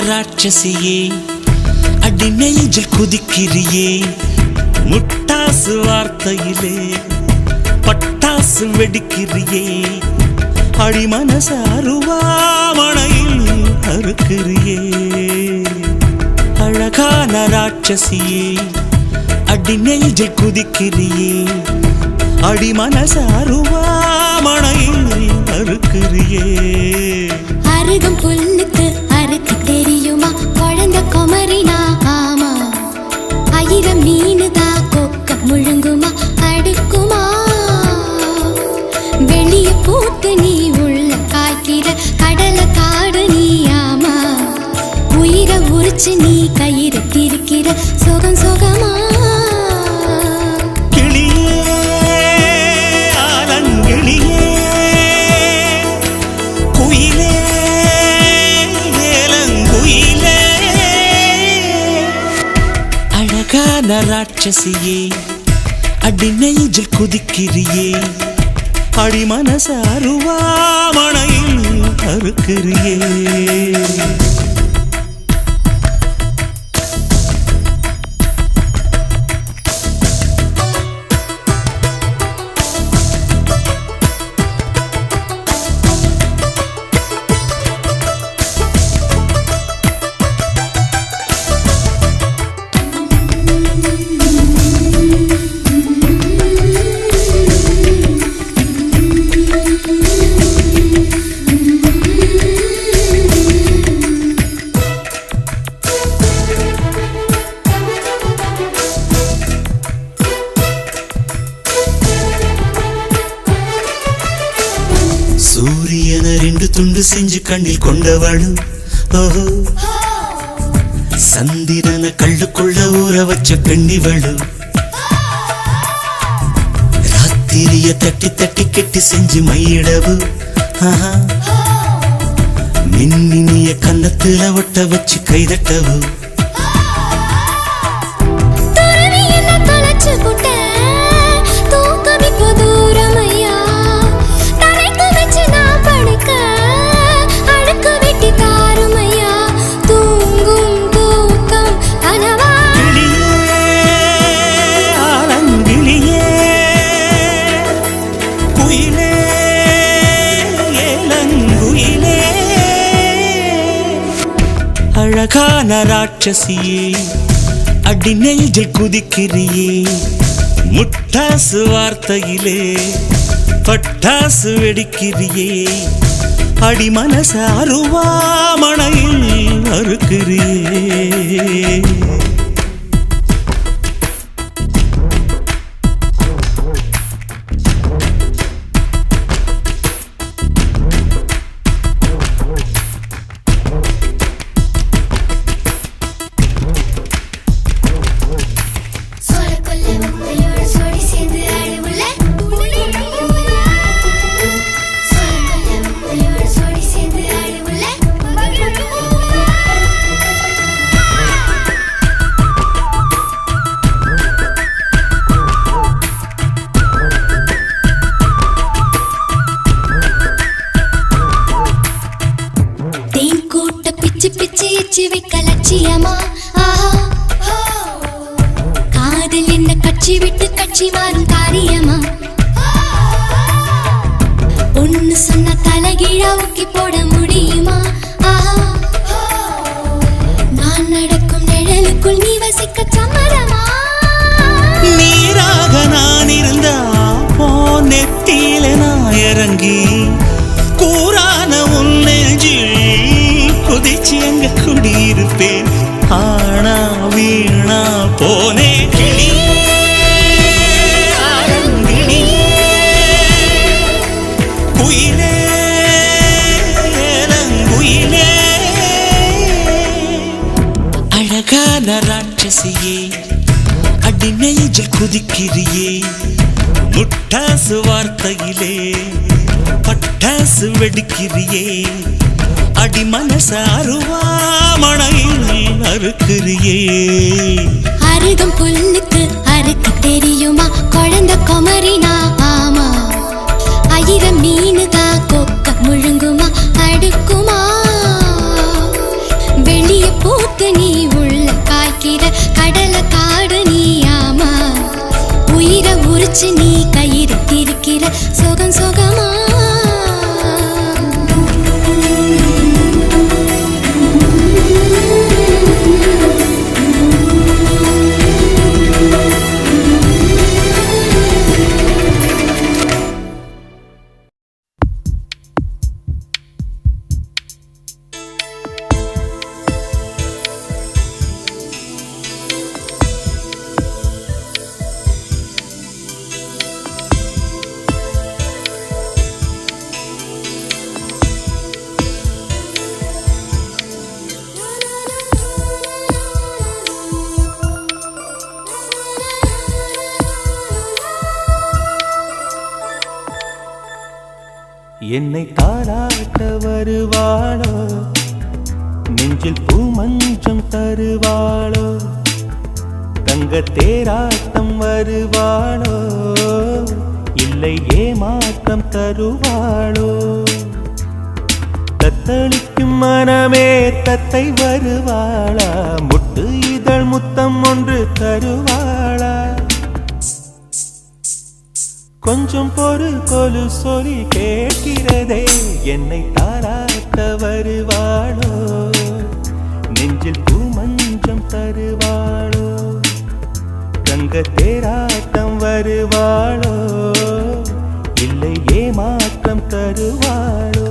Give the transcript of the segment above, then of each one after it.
ராட்சசியே அடி நெஞ்சில் குதிக்கிறியே முட்டாசு வார்த்தையிலே பட்டாசு வெடிக்கிறியே அடி மனச அருவாமணையில் அறுக்கிறியே அழகான ராட்சசியே அடி நெஞ்சில் குதிக்கிறியே அடி மனச அருவாமணையில் அறுக்கிறியே அருகம் புல்லுக்கு அறுக்க தெரியுமா குழந்தை குமரினா ஆமா ஆயிரம் மீனுதா கொக்க முழுங்குமா அடுக்குமா வெளிய பூத்து நீ உள்ள காய்க்கிற கடல காடு நீ ஆமா உயிரை உரிச்சு நீ கயிறு திரிக்கிற சுகம் சுகமா ராட்சசியே அடி நெஞ்சில் குதிக்கிறியே அடி மனச அருவாமணையில் அறுக்கிறியே சூரியன ரெண்டு துண்டு செஞ்சு கண்ணில் கொண்டவளு ஓஹோ சந்திரன கள்ளுக்குள்ள ஊற வச்ச பெண்ணிவளு ராத்திரிய தட்டி தட்டி கெட்டி செஞ்சு மையிடவு மின்னினிய கன்னத்துல ஒட்ட வச்சு கைதட்டவு அழகான ராட்சசியே அடி நெஞ்சில் குதிக்கிறியே முட்டாசு வார்த்தையிலே பட்டாசு வெடிக்கிறியே அடி மனச அருவாமணையில் அறுக்கிறியே லட்சியமா காதல் என்ன கட்சி விட்டு கட்சி மாறும் காரியமா ஒன்னு சொன்ன தலைகீழா ஊக்கி போட முடியுமா நான் நடக்கும் நிழலுக்குள் நீ வசிக்க சம்மதமா நீராக நான் இருந்தா போன் நெத்தியில நான் இறங்கி கூறான உன் நெஞ்சில் குதிச்சு அங்க குடியிருப்பேன் ஆனா வீணா போனே கிளி குயிலே குயிலே அழகான ராட்சசியே அடி நெஞ்சில் குதிக்கிறியே முட்டாசு வார்த்தையிலே பட்டாசு வெடிக்கிறியே அடி மனச அருவாமணையில் அறுக்கிறியே அருகம் புல்லுக்கு அறுக்க தெரியுமா குழந்தை குமரினா ஆமா ஆயிரம் மீனுதா கொக்க முழுங்குமா அடுக்குமா வெளி என்னை தாராட்ட வருவாளோ, நெஞ்சில் பூமஞ்சம் தருவாளோ, தங்க தேராட்டம் வருவாளோ, இல்லை ஏமாற்றம் தருவாளோ. தத்தளிக்கும் மனமே தத்தை வருவாளா, முட்டு இதழ் முத்தம் ஒன்று தருவாளா. கொஞ்சம் பொறு கொலு சொல்லி கேட்கிறதே, என்னை தாராட்ட வருவாளோ, நெஞ்சில் பூமஞ்சம் தருவாளோ, தங்க தேராட்டம் வருவாளோ, இல்லை ஏமாற்றம் தருவாளோ.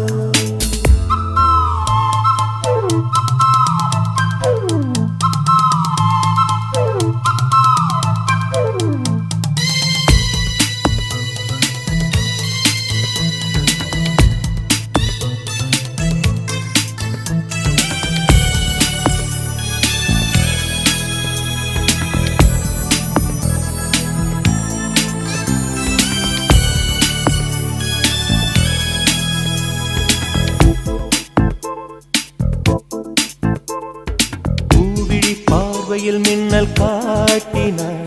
பார்வையில் மின்னல் காட்டினாள்,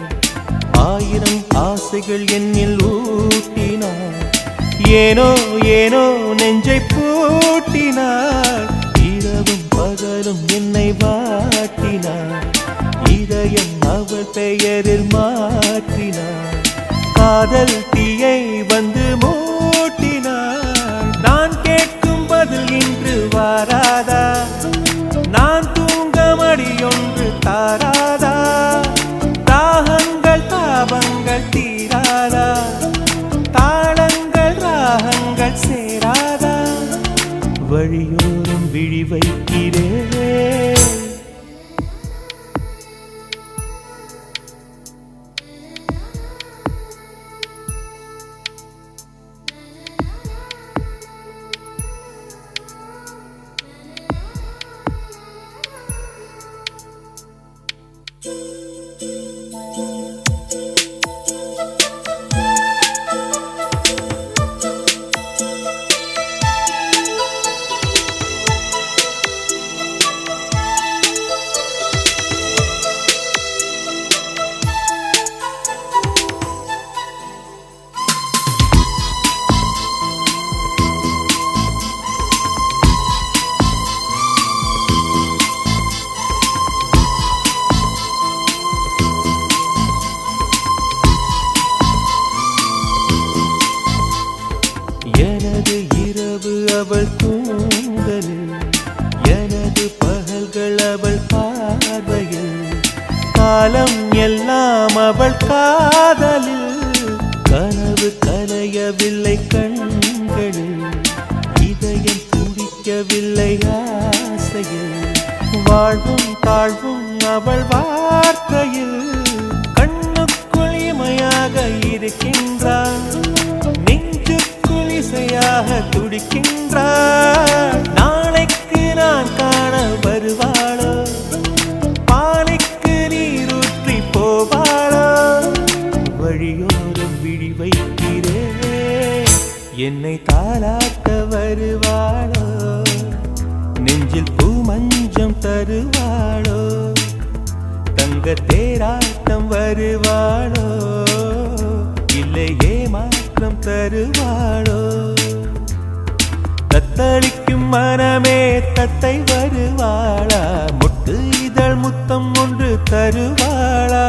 ஆயிரம் ஆசைகள் என்னில் ஊட்டினாள், ஏனோ ஏனோ நெஞ்சை பூட்டினாள், இரவும் பகலும் என்னை வாட்டினாள், இதயம் அவள் பெயரில் மாற்றினாள், காதல் தீயை வந்து மூட்டினாள். நான் கேட்கும் பதில் இன்று வாராதா, நான் தூங்க மடியொன்று தாராதா, தாகங்கள் தாபங்கள் தீராதா, தாளங்கள் ராகங்கள் சேராதா, வழியோரம் விழி வைக்கிறேன். எனது இரவு அவள் தூங்கலில், எனது பகல்கள் அவள் பார்வையில், காலம் எல்லாம் அவள் காதலில், கனவு கலையவில்லை கண்களில், இதயம் துடிக்கவில்லை ஆசையில், வாழ்வும் தாழ்வும் அவள் வார்த்தையில், கண்ணுக்குள் இமையாக இருக்கின்றாள், இசையாக துடிக்கின்றாள், நாளைக்கு நான் காண வருவாளோ, பாலைக்கு நீரூற்றி போவாளோ, வழியோரம் விழி வைக்கிறேன், என்னை தாலாட்ட வருவாளோ, நெஞ்சில் பூமஞ்சம் தருவாளோ, தங்க தேராட்டம் வருவாளோ, இல்லை ஏமாற்றம் தருவாளோ. தத்தளிக்கும் மனமே தத்தை வருவாளா, முட்டு இதழ் முத்தம் ஒன்று தருவாளா,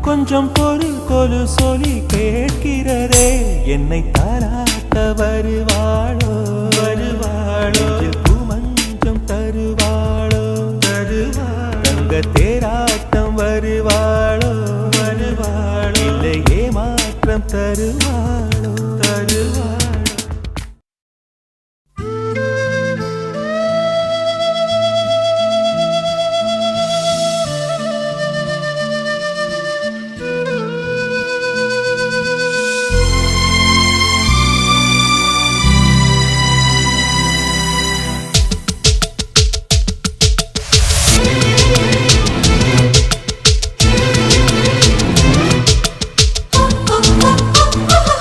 கொஞ்சம் பொறு கொலு சொல்லி கேட்கிறதே, என்னை தாராட்ட வருவாளோ, வருவாளோ, பூமஞ்சம் தருவாளோ, தருவாளோ, தங்க தேராட்டம் வருவாளோ, வருவாளோ, இல்லை ஏமாற்றம் தருவாளோ, தருவாளோ. oh, oh, oh, oh.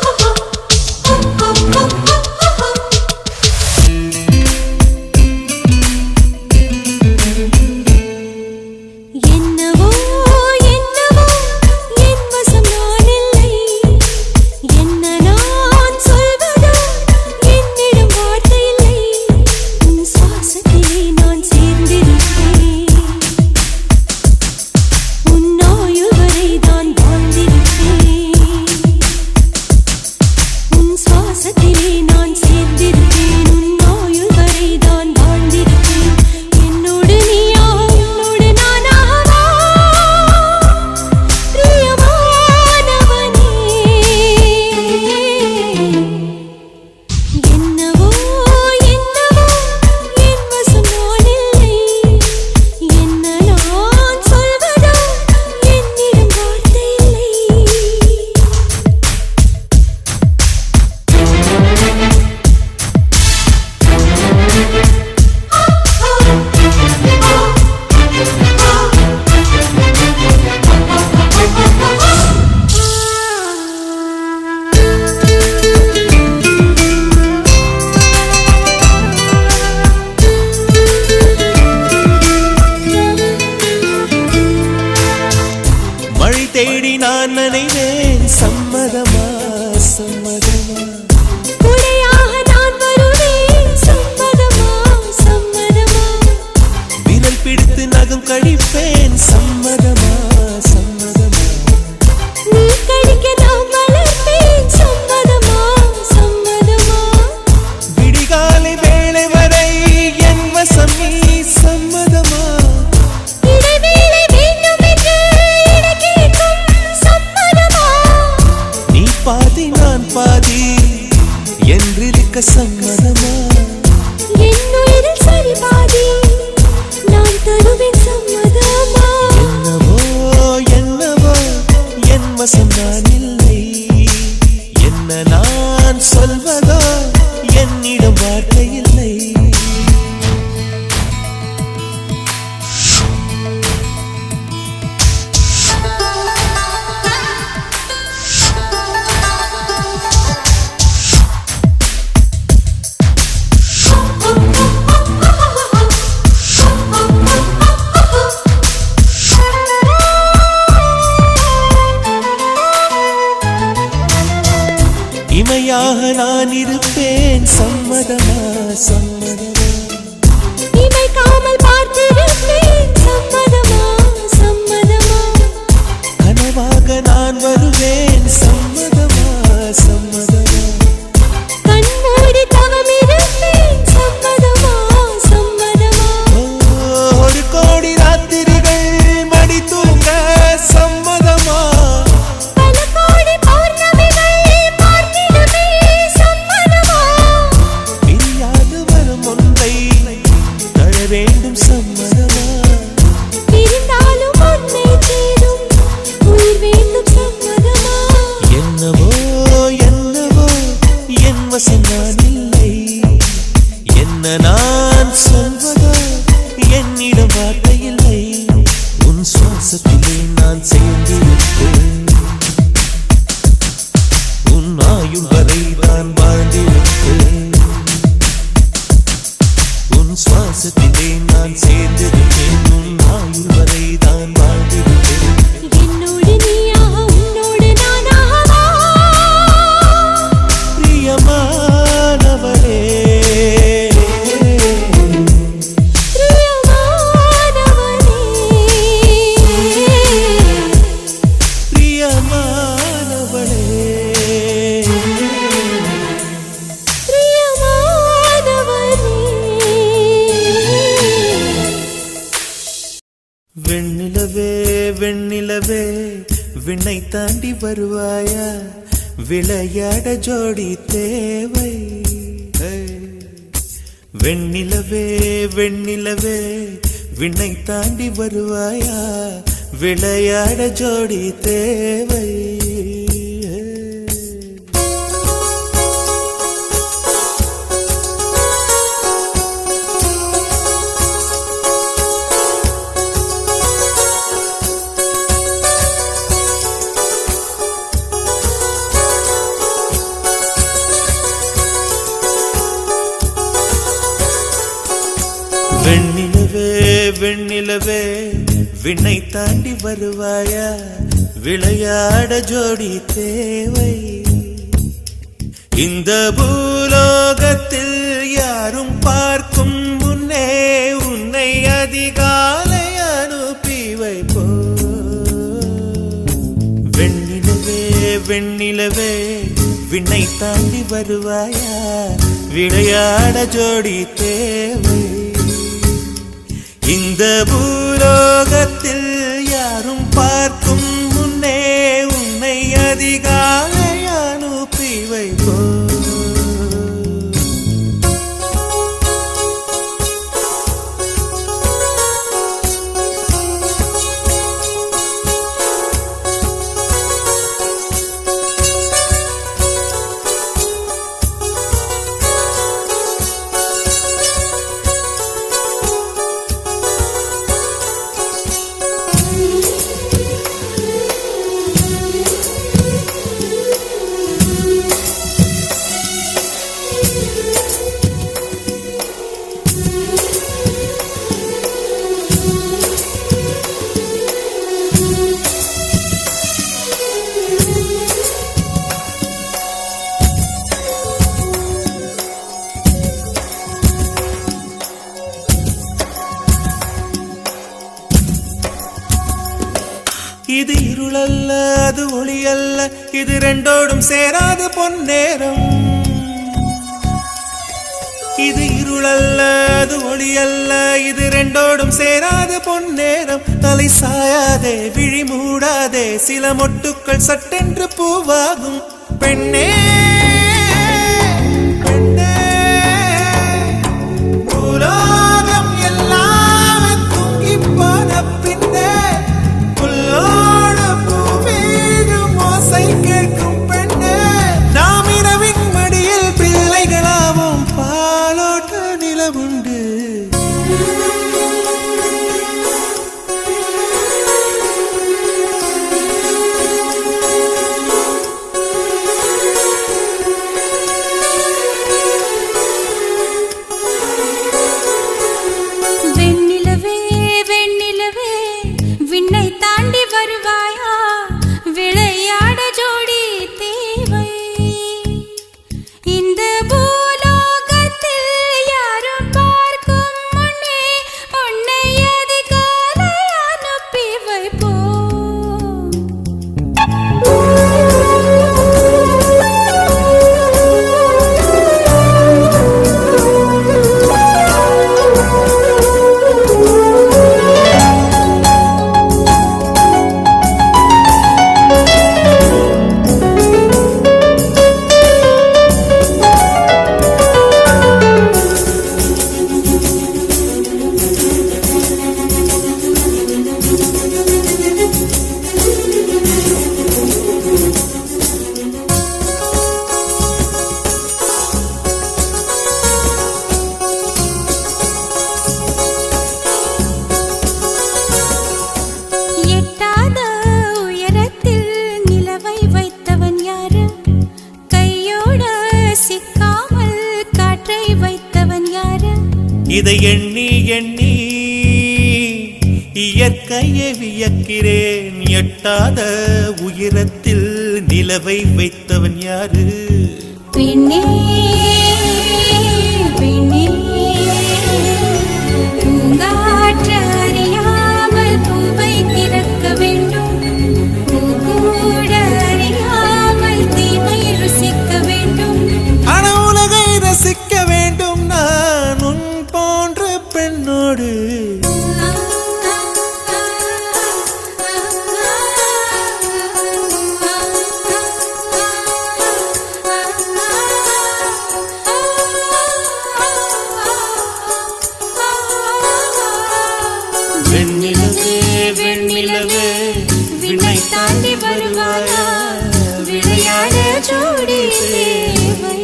தேடி நான் நினைவேன் சம்மதமா சம்மதமா துணையாக நான் வருவேன் சம்மதமா சம்மதமா விரல் பிடித்து நகம் கடிப்பேன் சம்மதமா சம்மதமா நீ கடிக்க நான் வளர்ப்பேன் சம்மதமா சம்மதமா விடிகாலை வேளை வரை என் வசம் நீ சம்மதமா இடைவேளை வேண்டும் என்று இட கேட்கும் சம்மதமா நீ பாதி நான் பாதி என்றிருக்க சம்மதமா என் உயிரில் சரி பாதி நான் தருவேன் சம்மதமா என்னவோ என்னவோ என் வசம் நான் இல்லை என்ன நான் சொல்வதோ என்னிடம் வார்த்தை இல்லை இமையாக நான் இருப்பேன் சம்மதமா சம்மதமா இமைக்காமல் பார்த்திருப்பேன் சம்மதமா சம்மதமா கனவாக நான் வருவேன் சம்மதமா சம்மதமா கண்மூடி தவம் இருப்பேன் சம்மதமா சம்மதமா ஒரு கோடி ராத்திரிகள் மடி தூங்க சம்மதமா பல கோடி பௌர்ணமிகள் பார்த்திடுமே சம்மதமா பிரியாது வரும் ஒன்றை தர வேண்டும் சம்மதமா பிரிந்தாலும் உன்னை சேரும் உயிர் வேண்டும் சம்மதமா என்னவோ என்னவோ என் வசம் நான் இல்லை என்ன நான் சொல்வதோ என்னிடம் வார்த்தை இல்லை உன் சுவாசத்திலே நான் சேர்ந்திருப்பேன் உன் ஆயுள் வரை நான் வாழ்ந்திருப்பேன் உன் சுவாசத்திலே நான் சேர்ந்திருப்பேன் உன் ஆயுள் வரை நான் வாழ்ந்திருப்பேன் என்னோடு நீயாக உன்னோடு நானாகவா பிரியமானவளே பிரியமானவனே பிரியமானவளே பிரியமானவனே வெண்ணிலவே வெண்ணிலவே விண்ணை தாண்டி வருவாயா விளையாட ஜோடி தேவை வெண்ணிலவே வெண்ணிலவே விண்ணை தாண்டி வருவாயா விளையாட ஜோடி தேவை வெண்ணிலவே வெண்ணிலவே விண்ணை தாண்டி வருவாயா விளையாட ஜோடி தேவை இந்த பூலோகத்தில் யாரும் பார்க்கும் முன்னே உன்னை அதிகாலை அனுப்பி வைப்போ வெண்ணிலவே வெண்ணிலவே விண்ணை தாண்டி வருவாயா விளையாட ஜோடி தேவை இந்த பூலோகத்தில் யாரும் பார்க்கும் முன்னே உன்னை அதிகாலை அனுப்பி வைப்போ இது இருளல்ல அது ஒளியல்ல இது ரெண்டோடும் சேராத பொன்னேரம் இது இருளல்ல அது ஒளியல்ல இது ரெண்டோடும் சேராத பொன்னேரம் தலை சாயாதே விழி மூடாதே சில மொட்டுக்கள் சட்டென்று பூவாகும் பெண்ணே பெண்ணே உலகம் எல்லாம் தூங்கி போன பின்னே புல்லோடு பூவீடும் ஓசை கேட்கும் பெண்ணே நாம் இரவின் மடியில் பிள்ளைகளாவும் பாலோட்ட நிலவுண்டு இதை எண்ணி எண்ணி இயற்கையை வியக்கிறேன் எட்டாத உயரத்தில் நிலவை வைத்தவன் யாரு பெண்ணே பெண்ணே பூங்காற்று அறியாமல் பூவை திறக்க வேண்டும் பூக்கூட அறியாமல் தீமை ருசிக்க வேண்டும் ஆன உலகை ரசிக்க வேண்டும் நான் உன் போன்ற பெண்ணோடு வெண்ணிலவே வெண்ணிலவே விண்ணை தாண்டி வருவாயா விளையாட ஜோடி தேவை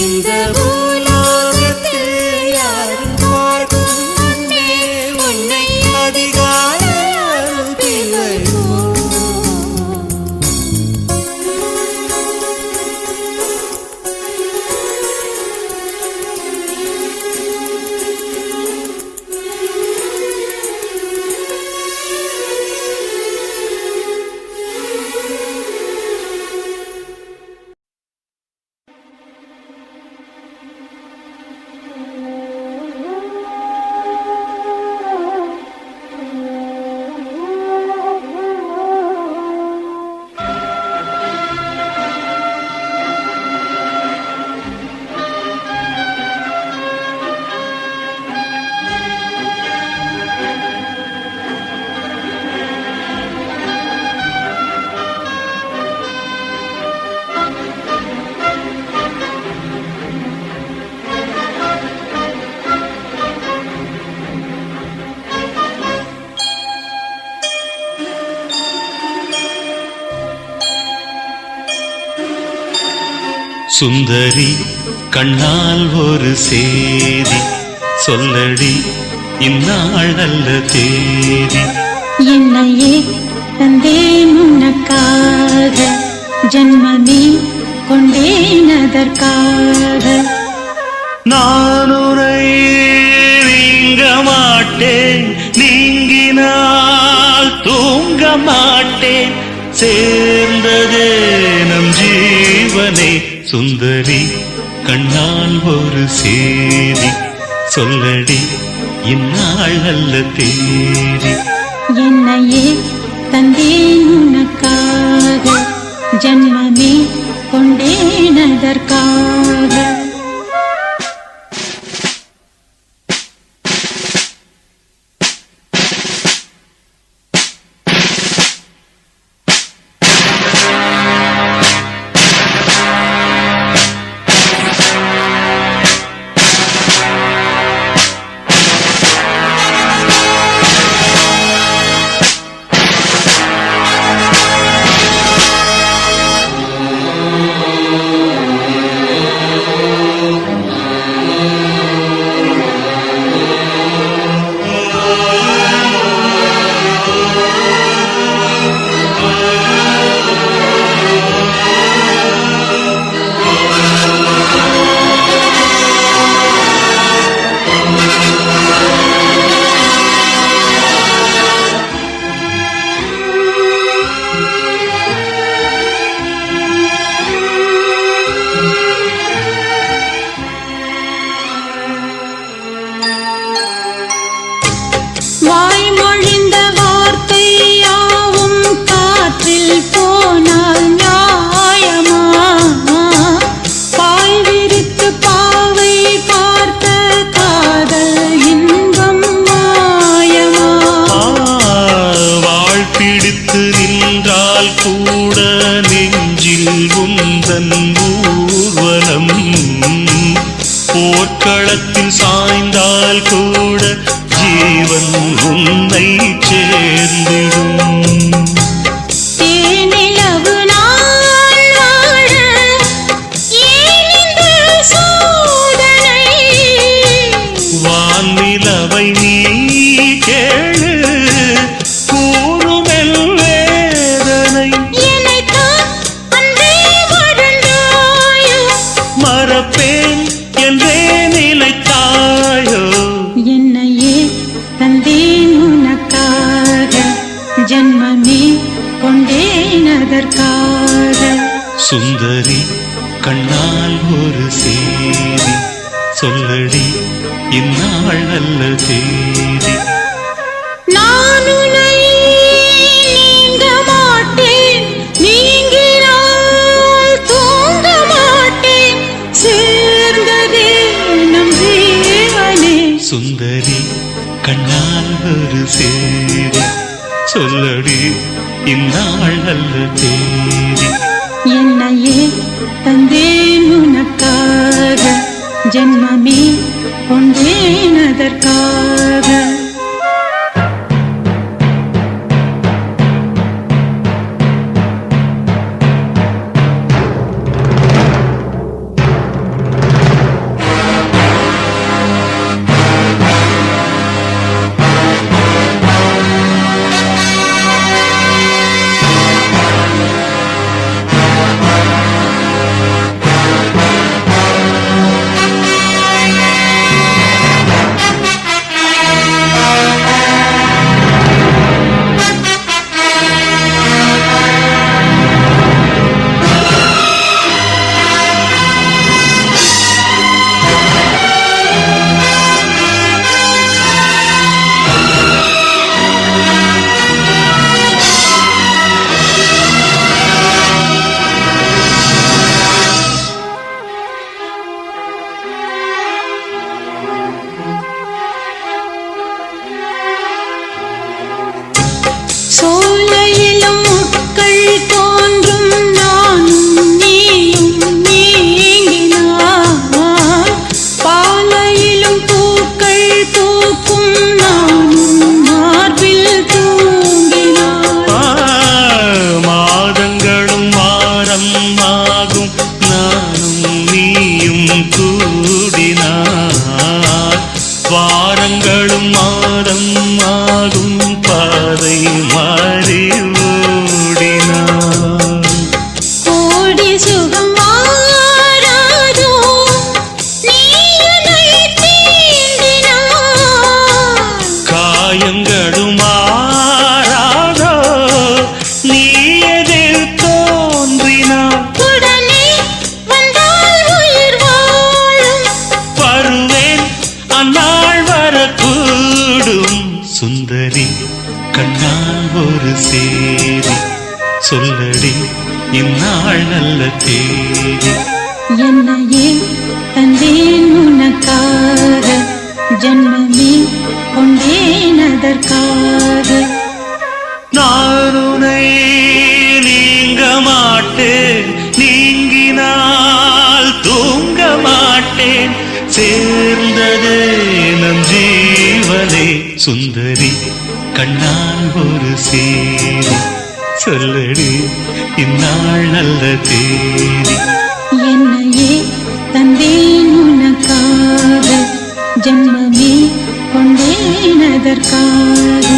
இந்த பூலோகத்தில் யாரும் பார்க்கும் முன்னே உன்னை அதிகாலை அனுப்பி வைப்போம் சுந்தரி கண்ணால் ஒரு சேதி சொல்லடி இந்நாள் நல்ல தேதி என்னையே தந்தேன் உனக்காக ஜன்மமே கொண்டேன் அதற்காக நான் உரை நீங்க மாட்டேன் நீங்கினால் தூங்க மாட்டேன் சேர்ந்ததே நம் ஜீவனே சுந்தரி கண்ணால் ஒரு சேதி சொல்லடி இந்நாள் நல்ல தேதி என்னையே ஜன்மமே கொண்டேனதற்காக. வாய்மொழிந்த வார்த்தை யாவும் காற்றில் போனால் நியாயமா? பாய் விரித்து பாவை பார்த்த காதல் இன்பம் மாயமா? வாழ் பிடித்து நின்றால் கூட நெஞ்சில் உந்தன் ஊர்வலம், போர்க்களத்தில் சாய்ந்தால் கூட ஜீவன் உன்னை சேர்ந்திடும். தேனிலவு நாள் வாழ ஏன் இந்த சோதனை? வானிலவை நீ கேளு கூறுமெல் வேதனை. என்னைத்தான் அன்றே மறந்தாயோ? மறப்பேன் என்றே நினைத்தாயோ? என்னையே தந்தேன் உனக்காக, ஜன்மமே கொண்டேனதற்காக. சுந்தரி கண்ணால் ஒரு சேதி சொல்லடி, இந்நாள் நல்ல தேதி. நான் உன்னை நீங்க மாட்டேன், நீங்கினால் தூங்க மாட்டேன், சேர்ந்ததே நம் ஜீவனே. சுந்தரி கண்ணால் ஒரு சேதி சொல்லடி, இந்நாள் நல்ல தேதி. என்னையே தந்தேன் உனக்காக, ஜன்மமே கொண்டேனதற்காக. சோலையிலும் முட்கள் தோன்றும் நானும் நீயும் நீங்கினார், பாலையிலும் பூக்கள் பூக்கும் நானும் மார்பில் தூங்கினார். மாதங்களும் வாரம் ஆகும் நானும் நீயும் கூடினார், வாரங்களும் மாதம் ஆகும் பாதை மாறி ஓடினார். கோடி சுகம் மாறாதோ நீ என்னை தீண்டினார், காயங்களும் மாறாதோ நீ எதில் தோன்றினார். உடனே வந்தால் உயிர் வாழும், வருவேன் அந்நாள் வரக்கூடும். சுந்தரி கண்ணால் ஒரு சேதி சொல்லடி இந்நாள் நல்ல தேதி. என்னையே தந்தேன் உனக்காக, ஜன்மமே கொண்டேன் அதற்காக. நான் உன்னை நீங்க மாட்டேன், நீங்கினால் தூங்க மாட்டேன். சேர்ந்ததே நம் ஜீவனே சுந்தரி, கண்ணால் ஒரு சேரி. சொல்லடி இந்நாள் நல்ல தேதி. என்னையே தந்தேன் உனக்காக, ஜன்மமே கொண்டேன் அதற்காக.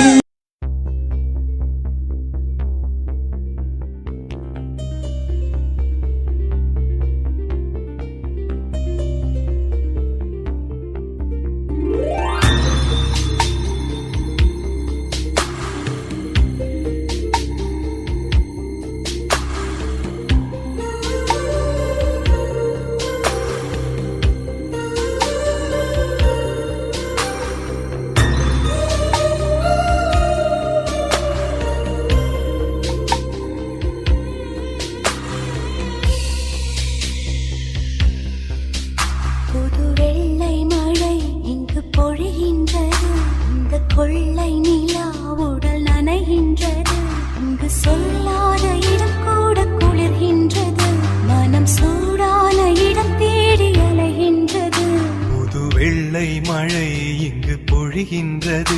கொள்ளை நிலா உடல் நனைகின்றது, இங்கு சொல்லாத இடம் கூட குளிர்கின்றது, மனம் சூடான இடம் தேடி அலைகின்றது. புது வெள்ளை மழை இங்கு பொழிகின்றது,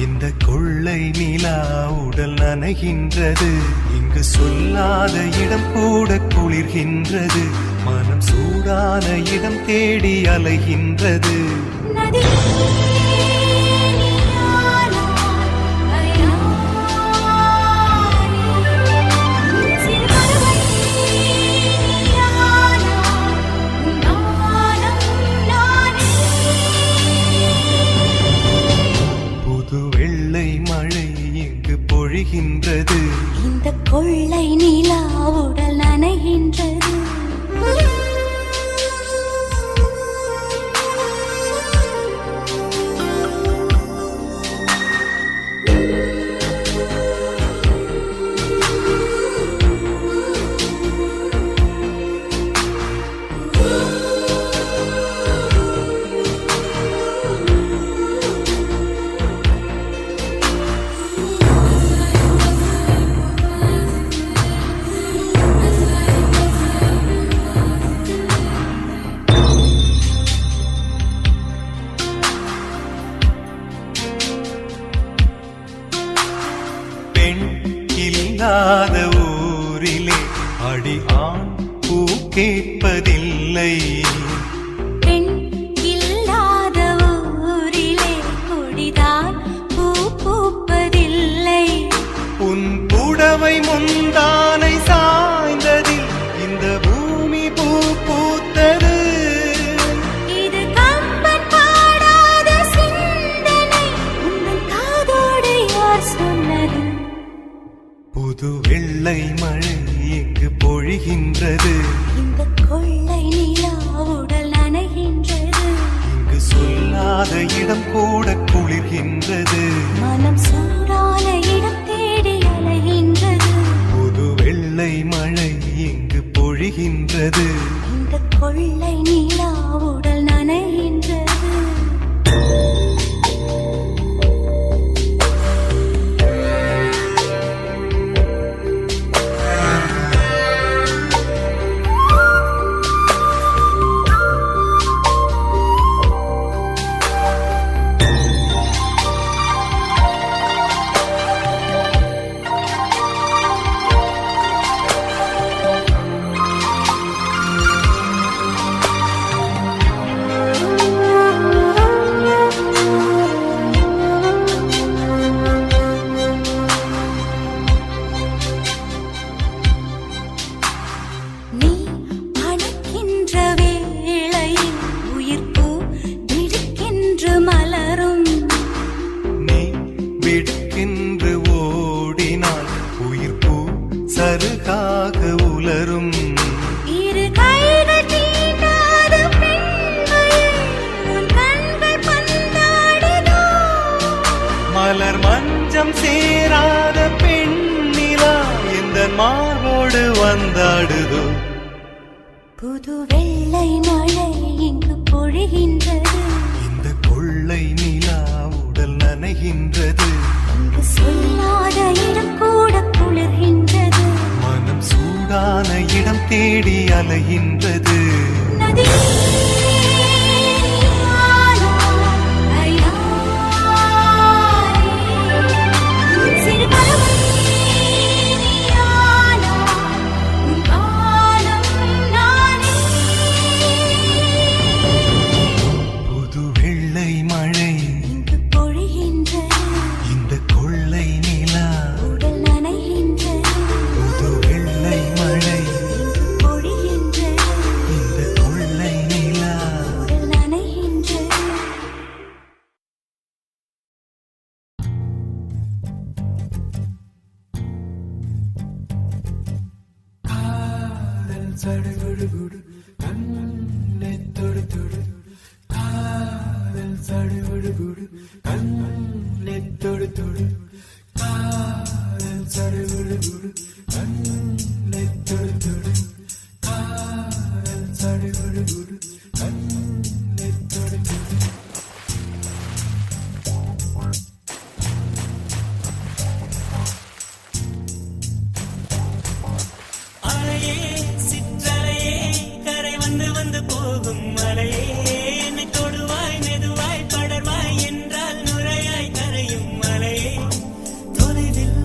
இந்த கொள்ளை நிலா உடல் நனைகின்றது, இங்கு சொல்லாத இடம் கூட குளிர்கின்றது, மனம் சூடான இடம் தேடி அலைகின்றது. நதி பொழிகின்றது, இந்த கொள்ளை நிலா உடல் நனைகின்றது. இல்லாத ஊரிலே அடி ஆண் பூ கேட்பதில்லை, பெண் இல்லாத ஊரிலே கொடிதான் பூ பூப்பதில்லை. உன் புடவை முந்தானை சாய்ந்ததில் இந்த பூமி பூ பூத்தது. இது கம்பன் பாடாத சிந்தனை, உங்கள் காதோடு யார் சொன்னது? புது வெள்ளை மழை இங்கு பொழிகின்றது, இந்த கொள்ளை நிலா உடல் நனைகின்றது, இங்கு சொல்லாத இடம் கூட குளிர்கின்றது, மனம் சூடான இடம் தேடி அலைகின்றது. புது வெள்ளை மழை இங்கு பொழிகின்றது, இந்த கொள்ளை நிலா உடல் நனைகின்றது. சருகாக உலரும். இரு கைகள் தீண்டாத பெண்மையை உன் கண்கள் பந்தாடுதோ. மலர் மஞ்சம் சேராத பெண்ணிலா எந்த வந்தாடுதோ புது வெள்ளை மழை இங்கு பொழிகின்றது இந்த கொள்ளை நிலா உடல் நனைகின்றது இங்கு சொல்லாத இடம் கூட குளிர்கின்றது மனம் சூடான இடம் தேடி அலைகின்றது நதி புது வெள்ளை மழை இங்கு பொழிகின்றது இந்த கொள்ளை நிலா உடல் நனைகின்றது புது வெள்ளை மழை இங்கு பொழிகின்றது இந்த கொள்ளை நிலா உடல் நனைகின்றது சடுகுடுகுடு கண்ணை தொடு தொடு காதல் சடுகுடுகுடு கண்ணை தொடு தொடு காதல் சடுகுடுகுடு கண்ணை தொடு தொடு காதல் சடுகுடுகுடு கண்ணை தொடு தொடு அலையே சிற்றலையே கரை வந்து வந்து போகும் மலையே என்னை தொடுவாய் மெதுவாய் படர்வாய் என்றால் நுரையாய் கரையும் மலையே தொலைவில்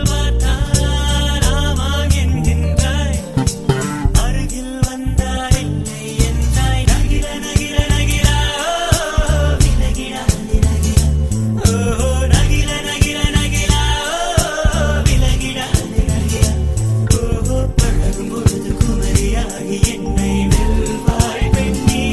பார்த்தால் ஆமாம் என்கின்றாய் அருகில் வந்தால் இல்லை என்றாய் நகிர நகிர நகிரா விலகிடா விலகிடா ஓ நகிர நகிர நகிரா விலகிடா விலகிடா ஓ பழகும் பொழுது குமரியாகி என்னை வெல்வாய் பெண்ணே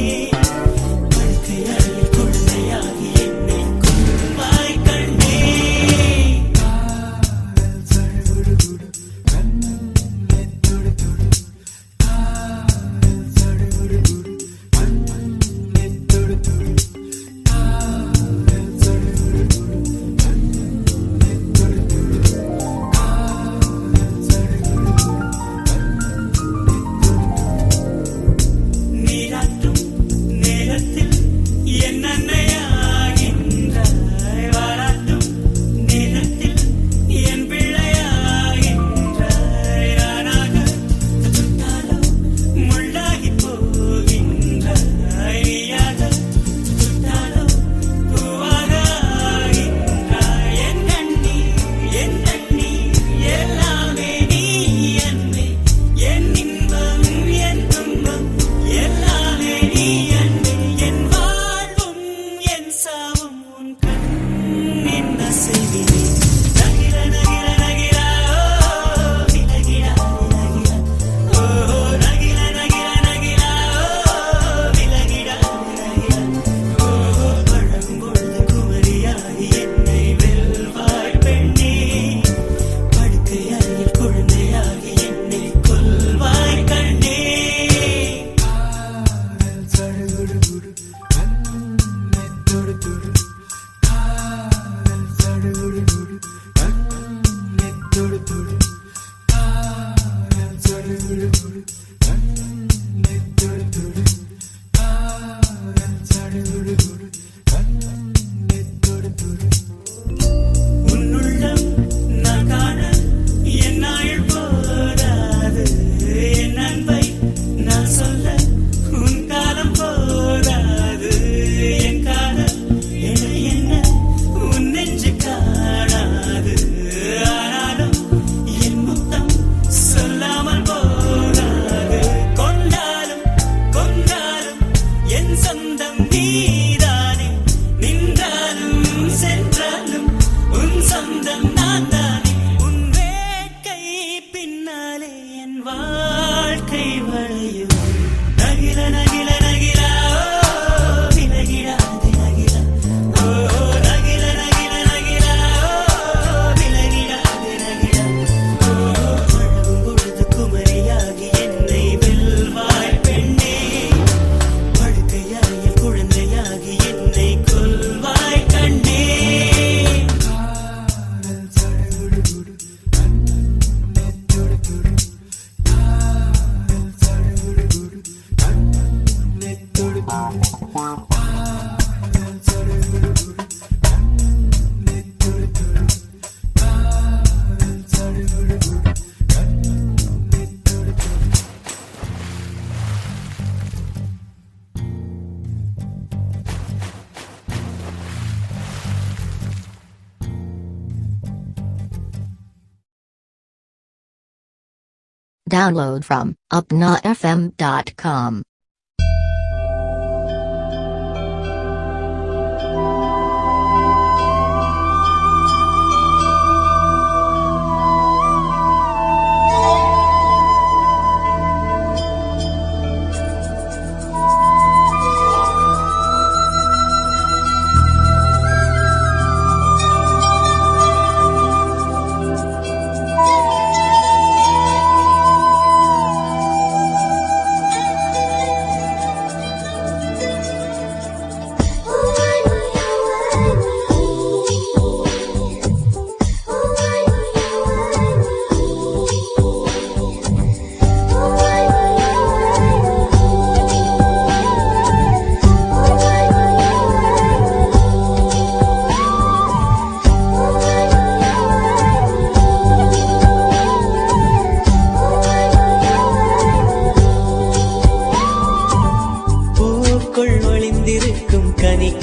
Download from upnafm.com.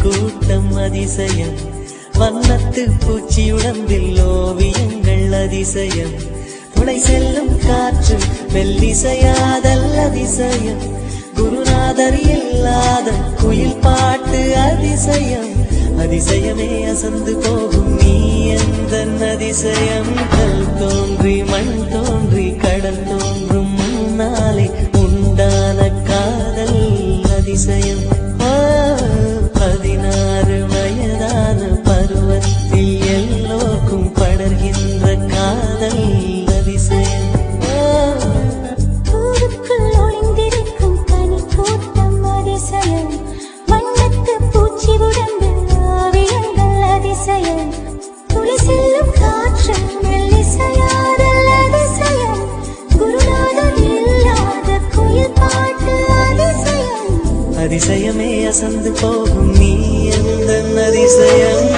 கூட்டம் அதிசயம் வண்ணத்து பூச்சியுடம்பில் ஓவியங்கள் அதிசயம் துளை செல்லும் காற்று மெல்லிசையாதல் அதிசயம் குருநாதர் இல்லாத குயில் பாட்டு அதிசயம் அதிசயமே அசந்து போகும் நீ எந்த அதிசயம் கல் தோன்றி மண் தோன்றி கடல் தோன்றும் முன்னாலே உண்டான காதல் அதிசயம் 16 வயதான பருவத்தில் எல்லோருக்கும் படர்கின்ற காதல் அதிசயம் ஊருக்குள் ஒளிந்திருக்கும் கனி கூட்டம் அதிசயம் வண்ணத்து பூச்சி உடம்பில் ஓவியங்கள் அதிசயம் துளி செல்லும் காற்று மெல்லிசையாதல் அதிசயம் குருநாதர் இல்லாத குயில் பாட்டு அதிசயம் அதிசயமே அசந்து போகும் நீ எந்த அதிசயம்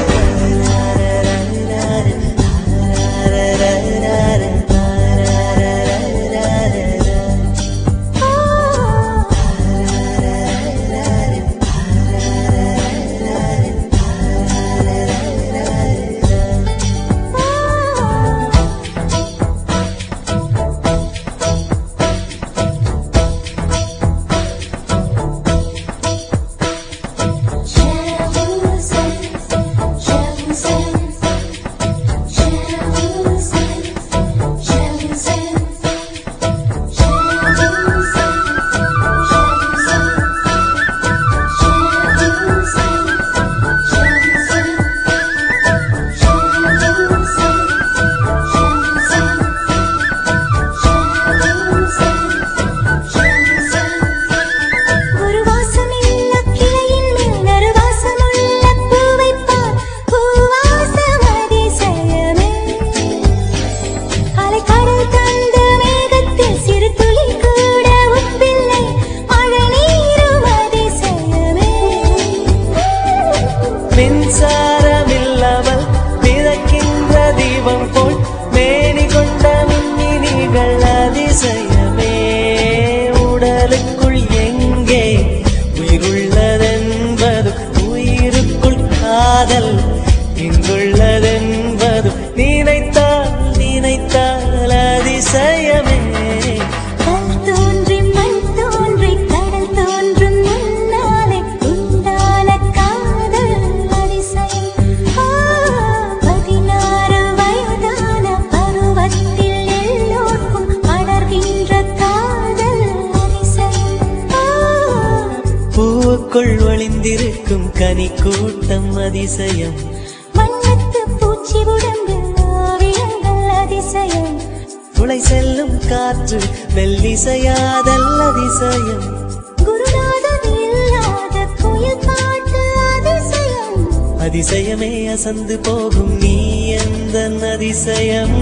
மின்சாரமில்லாமல் மிதக்கின்ற தீபம் போல் மேனி கொண்ட மின்மினிகள் அதிசயமே உடலுக்குள் எங்கே உயிருள்ளதென்பது உயிருக்குள் காதல் இங்குள்ளதென்பது நினைத்தால் நினைத்தால் அதிசயமே பூவுக்குள் ஒளிந்திருக்கும் கனி கூட்டம் அதிசயம் வண்ணத்து பூச்சி உடம்பில் ஓவியங்கள் அதிசயம் துளை செல்லும் காற்று மெல்லிசையாதல் அதிசயம் குருநாதர் இல்லாத குயில் பாட்டு அதிசயம் அதிசயமே அசந்து போகும் நீ எந்த அதிசயம்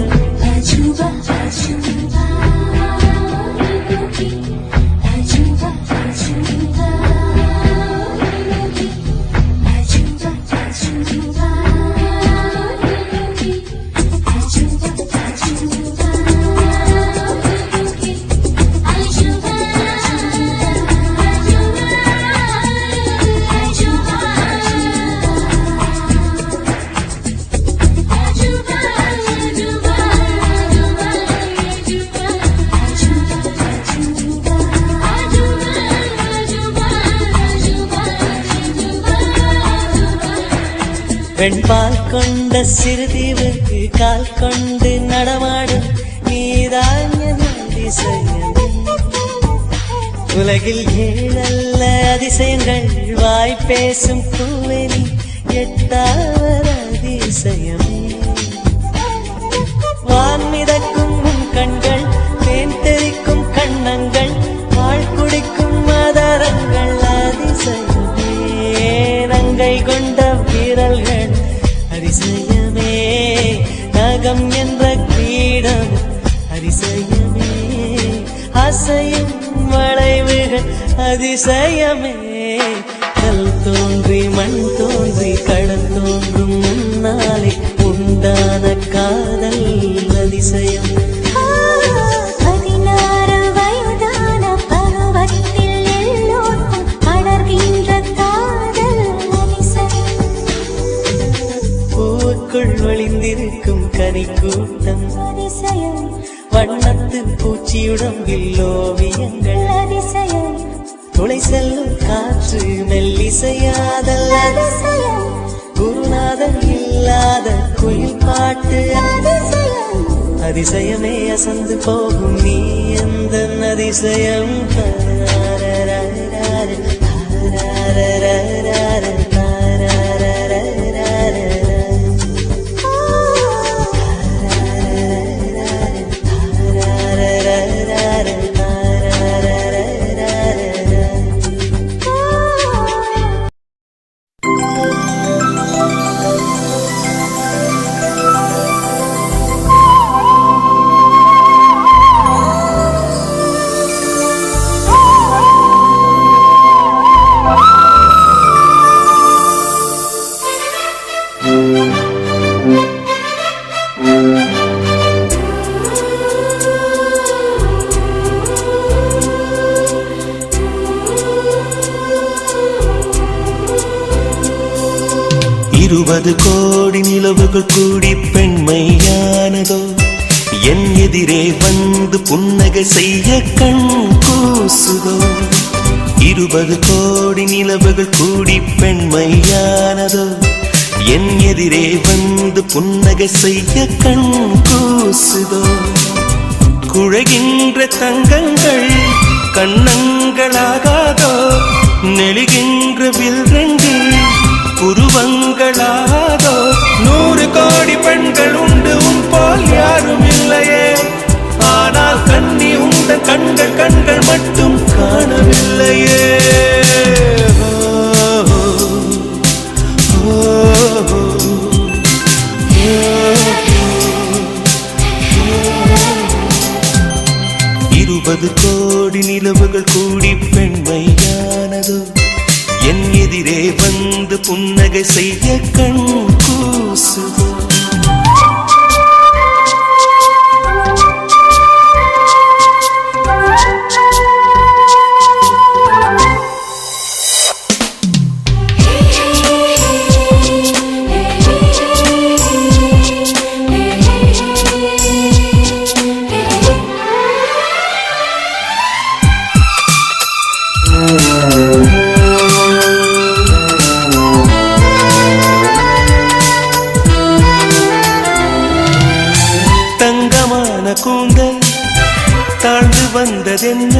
Ajooba Ajooba Ajooba Ajooba Ajuba, ajuba, ajuba, ajuba. வெண்பால் கொண்ட சிறுதீவுக்கு கால் கொண்டு நடமாடும் நீதான் என் அதிசயம். உலகில் ஏழல்ல அதிசயங்கள் வாய் பேசும் பூவெளி எட்டாவது அதிசயம். வான் மிதக்கும் உன் கண்கள், தேன் தெறிக்கும் கண்ணங்கள், பால் குடிக்கும் மதரங்கள் அதிசயமே. நங்கை கொண்ட வீரல்கள் அதிசயமே. நகம் என்ற கிரீடம் அதிசயமே. அசையும் வளைவுகள் அதிசயமே. கல் தோன்றி மண் தோன்றி கடல் தோன்றும் முன்னாலே உண்டான காதல் அதிசயம். 16 வயதான பருவத்தில் எல்லோருக்கும் அடர்கின்ற காதல் அதிசயம். பூவுக்குள் ஒளிந்திருக்கும் கனிக்கூட்டம் அதிசயம் வண்ணத்து பூச்சியுடம்பில் ஓவியங்கள் அதிசயம் துளை செல்லும் காற்று மெல்லிசையாதல் அதிசயம் குருநாதன் இல்லாத குயில் பாட்டு அதிசயம். அதிசயமே அசந்து போகும் நீ எந்த அதிசயம். இருபது கோடி நிலவுகள் கூடி பெண்மையானதோ, என் எதிரே வந்து புன்னகை செய்ய கண் கூசுதோ. 20 கோடி நிலவுகள் கூடி பெண்மையானதோ, என் எதிரே வந்து புன்னகை செய்ய கண் கூசுதோ. குழைகின்ற தங்கங்கள் கண்ணங்களாகாதோ, நெழுகின்ற வில்ரங்கள் புருவங்களாதோ. 100 கோடி பெண்கள் உண்டு உன் போல் யாரும் இல்லையே, ஆனால் கண்ணி உண்ட கண்கள் கண்கள் மட்டும் காணவில்லையே. இருபது கோடி நிலவுகள் கூடி பெண்மையானதோ, என் எதிரே வந்து புன்னகை செய்ய கண் கூசுதோ. கூந்தல் தாழ்ந்து வந்ததென்ன,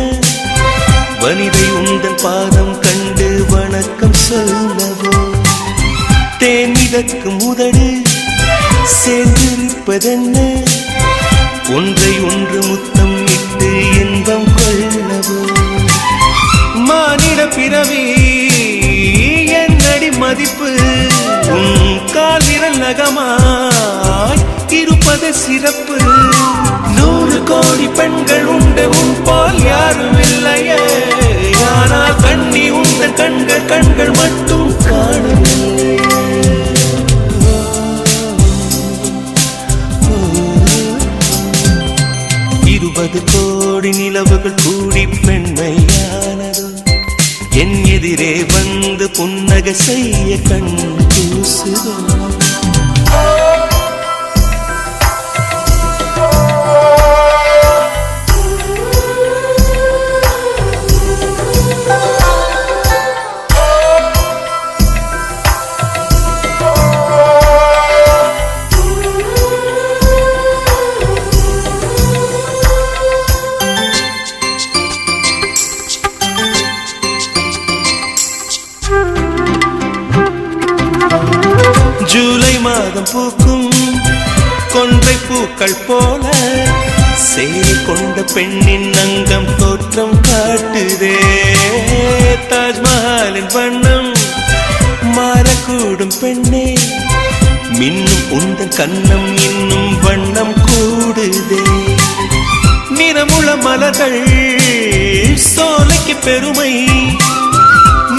வனிதை உந்தன் பாதம் கண்டு வணக்கம் சொல்லவோ. தேன் மிதக்கும் உதடு சேர்ந்திருப்பதென்ன, ஒன்றை ஒன்று முத்தம் இட்டு இன்பம் கொள்ளவோ. மானிட பிறவி என்னடி மதிப்பு, உன் கால் விரல் நகமாய் இருப்பது சிறப்பு. 100 கோடி பெண்கள் உண்டு உன் போல் யாரும் இல்லையே, ஆனால் கண்ணி உந்தன் கண்கள் கண்கள் மட்டும் காணவில்லை. 20 கோடி நிலவுகள் கூடி பெண்மையானதோ, என் எதிரே வந்து புன்னகை செய்ய கண் கூசுதோ. மாதம் பூக்கும் கொன்றை பூக்கள் போல சேரி கொண்ட பெண்ணின் அங்கம் தோற்றம் காட்டுதே. தாஜ்மஹாலின் வண்ணம் மாறக்கூடும் பெண்ணே, மின்னும் உந்தன் கண்ணம் இன்னும் வண்ணம் கூடுதே. நிறமுள மலர்கள் சோலைக்கு பெருமை,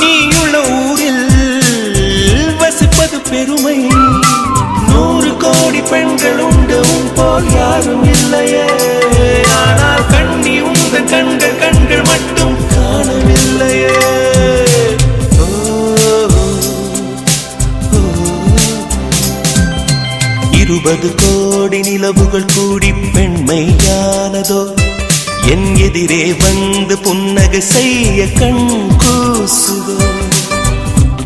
நீயுள்ள ஊரில் வசிப்பது பெருமை. 100 கோடி பெண்கள் உண்டு உன் போல் யாரும் இல்லையே, ஆனால் கண்ணி உந்தன் கண்கள் கண்கள் மட்டும் காணவில்லையே. 20 கோடி நிலவுகள் கூடி பெண்மையானதோ, என் எதிரே வந்து புன்னகை செய்ய கண் கூசுதோ.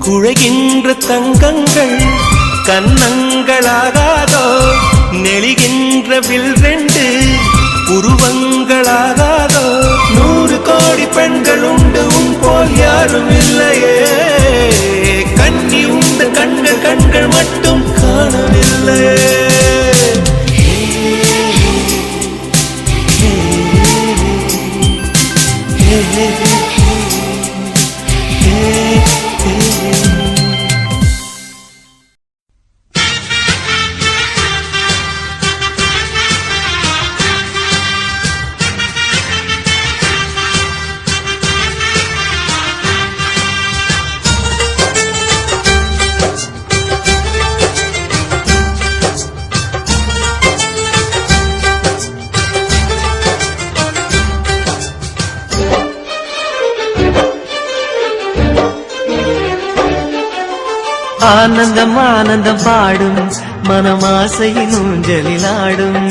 குழைகின்ற தங்கங்கள் கன்னங்களாகாதோ, நெளிகின்ற வில் 2 உருவங்களாகாதோ. 100 கோடி பெண்கள் உண்டு உன் போல் யாரும் இல்லையே, கண்ணி உந்த கண்கள் கண்கள் மட்டும் காணவில்லையே. ஆனந்தம் ஆனந்தம் பாடும் மனமாசையின் ஊஞ்சலிலாடும்.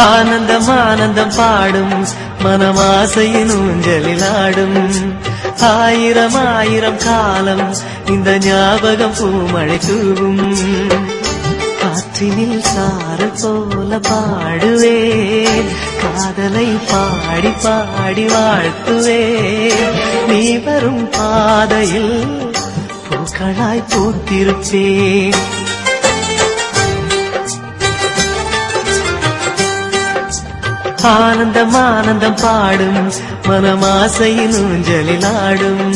ஆனந்தம் ஆனந்தம் பாடும் மனமாசையின் ஊஞ்சலிலாடும். 1000 1000 காலம் இந்த ஞாபகம் பூமழை தூவும். காற்றினில் சாரல் போல பாடுவேன், காதலை பாடி பாடி வாழ்த்துவேன். நீ வரும் பாதையில் பூக்களாய் பூத்திருப்பேன். ஆனந்தம் ஆனந்தம் பாடும் மனமாசையின் ஊஞ்சலிலாடும்.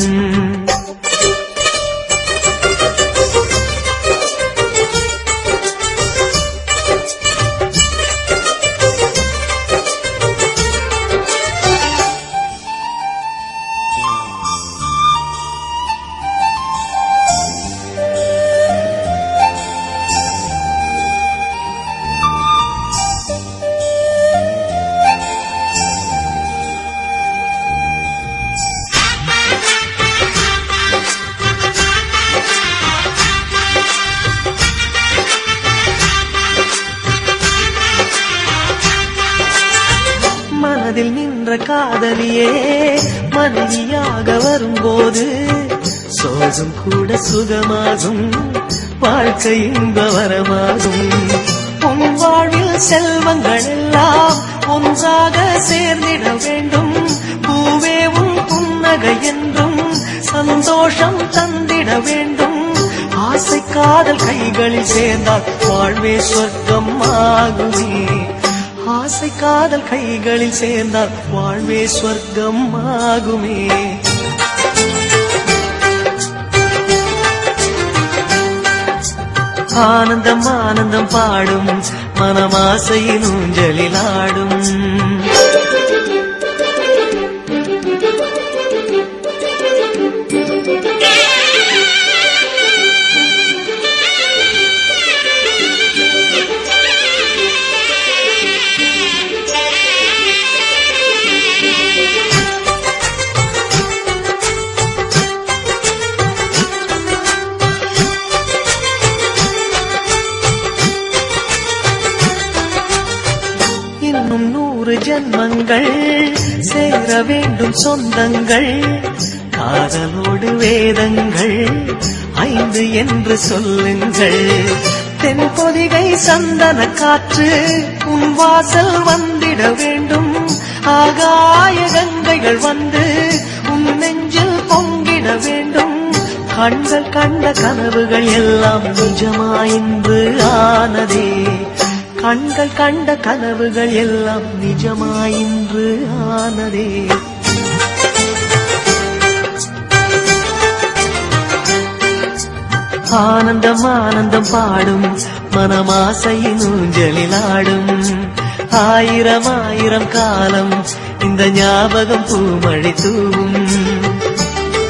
மனதில் நின்ற காதலியே மனைவியாக வரும்போது சோகம் கூட சுகமாகும், வாழ்க்கை இன்ப வரமாகும். உன் வாழ்வில் செல்வங்கள் எல்லாம் ஒன்றாக சேர்ந்திட வேண்டும். பூவே உன் புன்னகை என்றும் சந்தோஷம் தந்திட வேண்டும். ஆசை காதல் கைகளில் சேர்ந்தால் வாழ்வே சொர்க்கம் ஆகுமே. ஆசை காதல் கைகளில் சேர்ந்தால் வாழ்வே சொர்க்கம் ஆகுமே. ஆனந்தம் ஆனந்தம் பாடும் மனமாசையின் ஊஞ்சலிலாடும். இன்னும் 100 ஜன்மங்கள் சேர வேண்டும் சொந்தங்கள். காதலோடு வேதங்கள் 5 என்று சொல்லுங்கள். தென்பொதிகை சந்தன காற்று உன் வாசல் வந்திட வேண்டும். ஆகாய கங்கைகள் வந்து உன் நெஞ்சில் பொங்க வேண்டும். கண்கள் கண்ட கனவுகள் எல்லாம் நிஜமாயின்று ஆனதே. கண்கள் கண்ட கனவுகள் எல்லாம் நிஜமாயின்று ஆனதே. ஆனந்தம் ஆனந்தம் பாடும் மனமாசையின் ஊஞ்சலில் ஆடும். ஆயிரம் ஆயிரம் காலம் இந்த ஞாபகம் பூமழை தூவும்.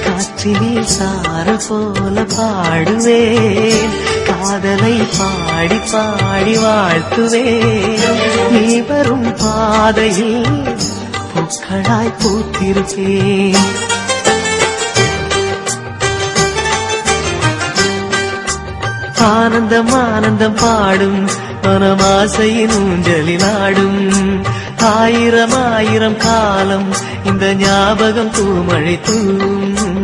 காற்றினில் சாரல் போல பாடுவேன். காதலை பாடி பாடி வாழ்த்துவேன். நீ வரும் பாதையில் பூக்களாய் பூத்திருப்பேன். ஆனந்தம் ஆனந்தம் பாடும் மனமாசையின் ஊஞ்சலில் ஆடும். ஆயிரம் ஆயிரம் காலம் இந்த ஞாபகம் பூமழை தூவும்.